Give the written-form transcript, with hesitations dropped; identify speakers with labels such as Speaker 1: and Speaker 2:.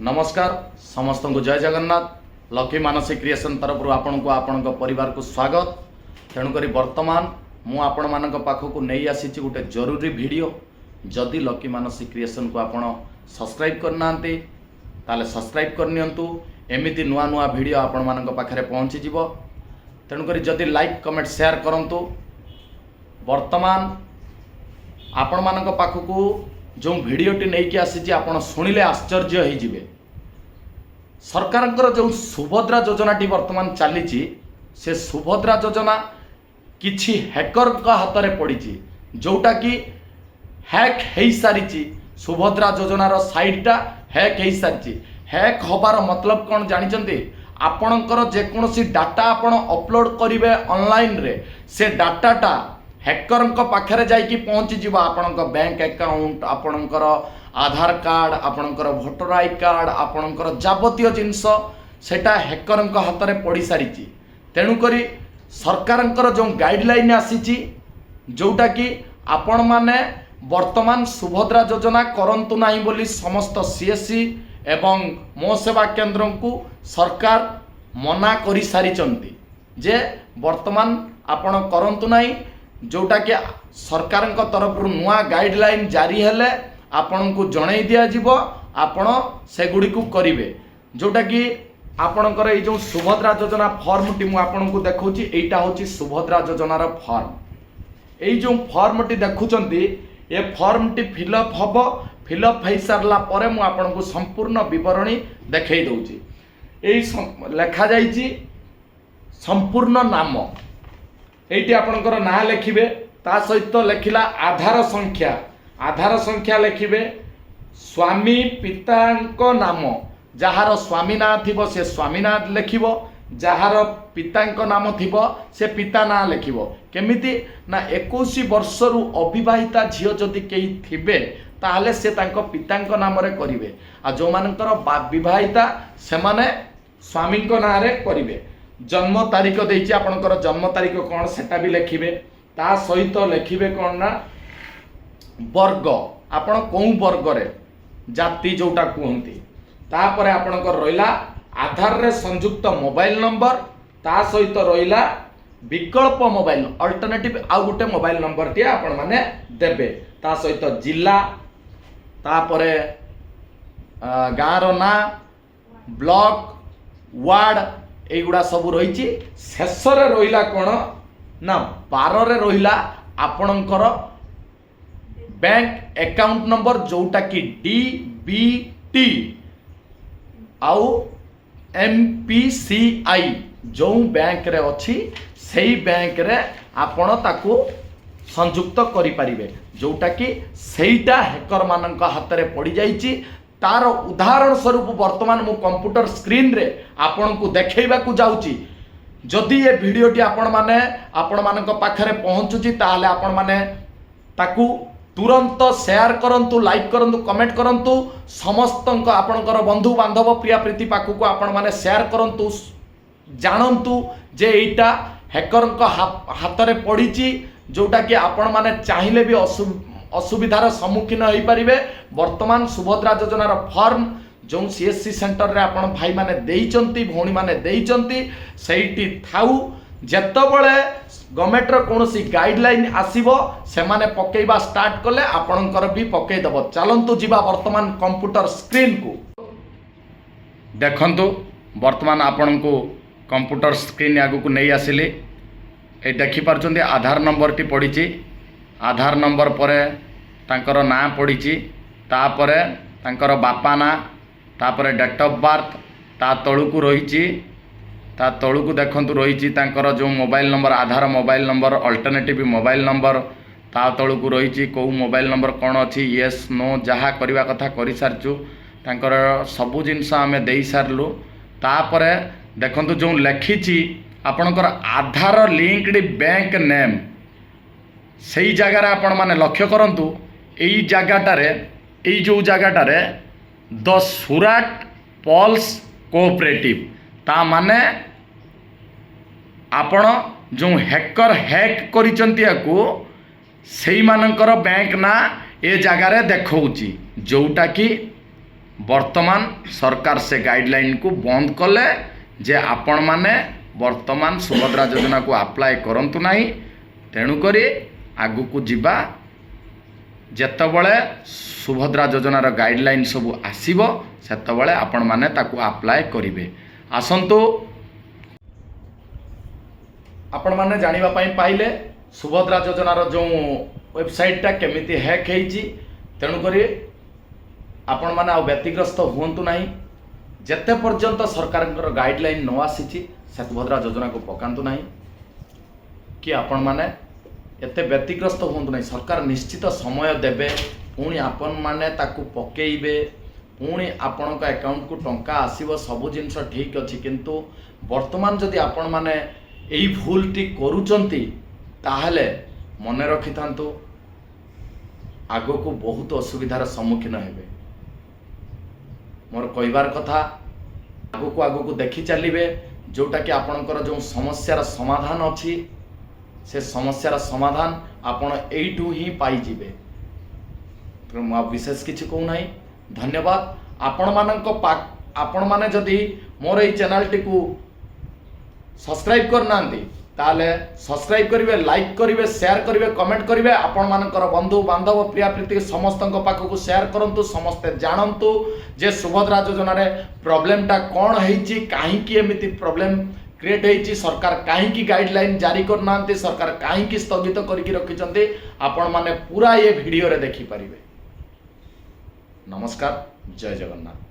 Speaker 1: नमस्कार समस्त को जय जगन्नाथ लकी मानसी क्रिएशन तरफ आपण को आपण परिवार को स्वागत। तेणुक वर्तमान मु आपण मान पाखक नहीं आसी गोटे जरूरी वीडियो। जदि लकी मानसी क्रिएशन को आपण सब्सक्राइब करना ताले सब्सक्राइब करनियंतु एमिति नुआ नुआ वीडियो आपण मान पाखरे पहुँची जीवो। तेणुक जदि लाइक कमेंट शेयर करंतु। वर्तमान आपण मान पाखक जो भिडटी नहीं आसी आपण शुणिले आश्चर्य हो जिवे। सरकार जो सुभद्रा योजनाटी वर्तमान चली से सुभद्रा योजना किछि हैकर का हाथ में पड़ी जोटा कि हैक हो सारी। सुभद्रा योजनार साइडटा हैक हो सारी। हैक होबार मतलब कौन जानते? आपणकर जेकोसी डाटा आपण अपलोड करेंगे ऑनलाइन रे से डाटाटा हैकर पाखे जाकि पहुँची जीव। आपण बैंक अकाउंट आपणकर आधार कार्ड आपणकर भोटर आई कार्ड आपणकर जाबतीय जिनस सेटा हैकर हाथ में पड़ सारी। तेणुक सरकार जो गाइडलाइन आसी जोटा कि आपण माने वर्तमान सुभद्रा योजना करंतु नहीं बोली समस्त सीएससी एवं मो सेवा केंद्र को सरकार मना करि सारी जे वर्तमान आपण करंतु नहीं। जोटा कि सरकार तरफ नुआ गाइडलाइन जारी हेले आपण को जणई दिया जीवो। आपण से गुडी को करिवे जोटा कि आपणकर ये जो सुभद्रा योजना फॉर्म टी मु आपण को देखौची। एटा होची सुभद्रा योजनार फॉर्म। एई जो फॉर्म टी देखुचंती ए फॉर्म टी फिलअप हबो। फिलअप हो सारला परे मु आपण को संपूर्ण विवरणी देखै दउची। एई लेखा जाईची संपूर्ण नाम। एटी आपणकर ना लिखिबे ता सहित लिखिला आधार संख्या लिखिबे। स्वामी पितांको नाम जहार स्वामी ना थिबो से स्वामी ना लिखिबो। जहार पितांको नाम थिबो से पिता ना लिखिबो। केमिति ना 21 वर्षरु अविवाहिता झियो जदि केही थिबे ताहले से तांको पितांको नाम रे करिवे। आ जो मानकर विवाहिता से माने स्वामी को ना रे करिवे। जन्म तारीख देछि आपणकर जन्म तारीख कौन सेटा भी लिखिबे। ता सहित लिखिबे कौन ना वर्ग आपण कौ वर्ग रे जाति जोटा कहती। तापरे आपणकर रहिला आधार रे संयुक्त मोबाइल नंबर। ता सहित रहिला विकल्प मोबाइल अल्टरनेटिव आउ गोटे मोबाइल नंबर टी आपण माने देबे। ता सहित जिला तापरे गाँव ना ब्लॉक वार्ड एगुड़ा सब रही। शेष रहा कौन ना 12 रे रहा आपणकर बैंक अकाउंट नंबर जोटा कि DBT आउ MPCI जो बैंक रे अच्छी से बैंक रे आपण ताकू संयुक्त करि परिबे। जोटा कि सेटा हैकर मानक हाथ में पड़ जाइए। तार उदाहरण स्वरूप वर्तमान मु कंप्यूटर स्क्रीन रे आपण को देखैबा को जाउची। जदि ये वीडियोटी आपण मानक पाखरे पहुँचुची ताहले आपण माने ताकू तुरंत शेयर करंतु लाइक करंतु कमेंट करंतु। समस्त आपणकर बंधु बांधव प्रिया प्रीति पाखु को आपण माने शेयर करंतु जानंतु जे एटा हैकर हाथ में पड़ी। जोटा कि आपण माने चाहिले भी असुविधार सम्मुखीन हो पारे। वर्तमान सुभद्रा योजनार फॉर्म जो सीएससी सेंटर रे आपण भाई माने देइचंती भौणी माने देइचंती सेठी थाउ। जेतबळे गवर्नमेंट रो कोनोसी गाइडलाइन आसीबो से माने पकेइबा स्टार्ट कले आपणकर भी पकेइ दबो। चलंतु जीवा वर्तमान कंप्यूटर स्क्रीन को देखंतु। वर्तमान आपण को कंप्यूटर स्क्रीन आगु को नहीं आसिली। ए देखि पारचंती आधार नंबर टी पड़ीची। आधार नंबर पर तांकर ना पड़ी। तापरे तांकर बापा ना तापरे डेट ऑफ बर्थ ता तळुकु रही। ता तळुकु देखंतु रही तांकर जो mobile number Aadhaar mobile number alternative mobile number ता तळुकु रही। को मोबाइल नंबर कौन अच्छी येस नो जहाँ करवा कथा कर सारचु। तांकर सबु जिनस आमे देई सारलु। तापरे देखंतु जो लिखिची आपणकर आधार लिंक्ड बैंक नेम सही जगार आपण माने लक्ष्य करंतु। एई जगाटारे एई जो जगाटारे द सुराट पल्स कोऑपरेटिव ता माने आपण जो हैकर हैक करिचंती याकू सेही मानकर बैंक ना ए जगार देखौची। जोटा कि वर्तमान सरकार से गाइडलाइन को बंद कले जे आपण माने वर्तमान सुभद्रा योजना को अप्लाई करंतु नाही। तेणुक आगु को जीवा जेतबले सुभद्रा योजनार गाइडलाइन सब आसीबो सेतबले आपण माने ताकू अप्लाई करिवे। आसंतु आपण माने जानिबा पई पाइले सुभद्रा योजनार जो वेबसाइटा केमिति हैक हेची। तेणुक आपण माने आ व्यतिग्रस्त हुंतु नाही। जेते पर्यंत सरकार गाइडलाइन न आसी सुभद्रा योजना को पकांतु नाही कि आपण माने एते व्यतिग्रस्त हुंतु नाही। सरकार निश्चित समय देबे पुणी आपण माने ताकू पकेइबे पुणी आपण अकाउंट को टंका आसीबो सब जिनस ठीक अछि। किंतु वर्तमान जदि आपण माने एई भूलटी करूचंती ताहले मने रखि थांतु आगो को बहुत असुविधार सम्मुखीन हेबे। मोर कहबार कथा आगो को देखि चलिए जोटा कि आपणकर जो समस्यार समाधान अच्छी से समस्यार समाधान आपण एइटू ही पाइजिबे। विशेष किसी कहूना। धन्यवाद। आपण माने जदि मोर एई चैनल टी को सब्सक्राइब करना ताले सब्सक्राइब करिवे, लाइक करिवे, शेयर करिवे, कमेंट करिवे। आपण मानकर बंधु बांधव प्रिया प्रीति समस्त पाखक शेयर करंतु। समस्ते जानंतु जे सुभद्रा योजना रे प्रॉब्लम टा कोन हेची, काहे की एमिति प्रॉब्लम क्रिएट हेची, सरकार काहे की गाइडलाइन जारी करनांती, सरकार काहे की स्थगित करके रखिचंती। आपण माने पूरा ये वीडियो रे देखि परिवे। नमस्कार, जय जगन्नाथ।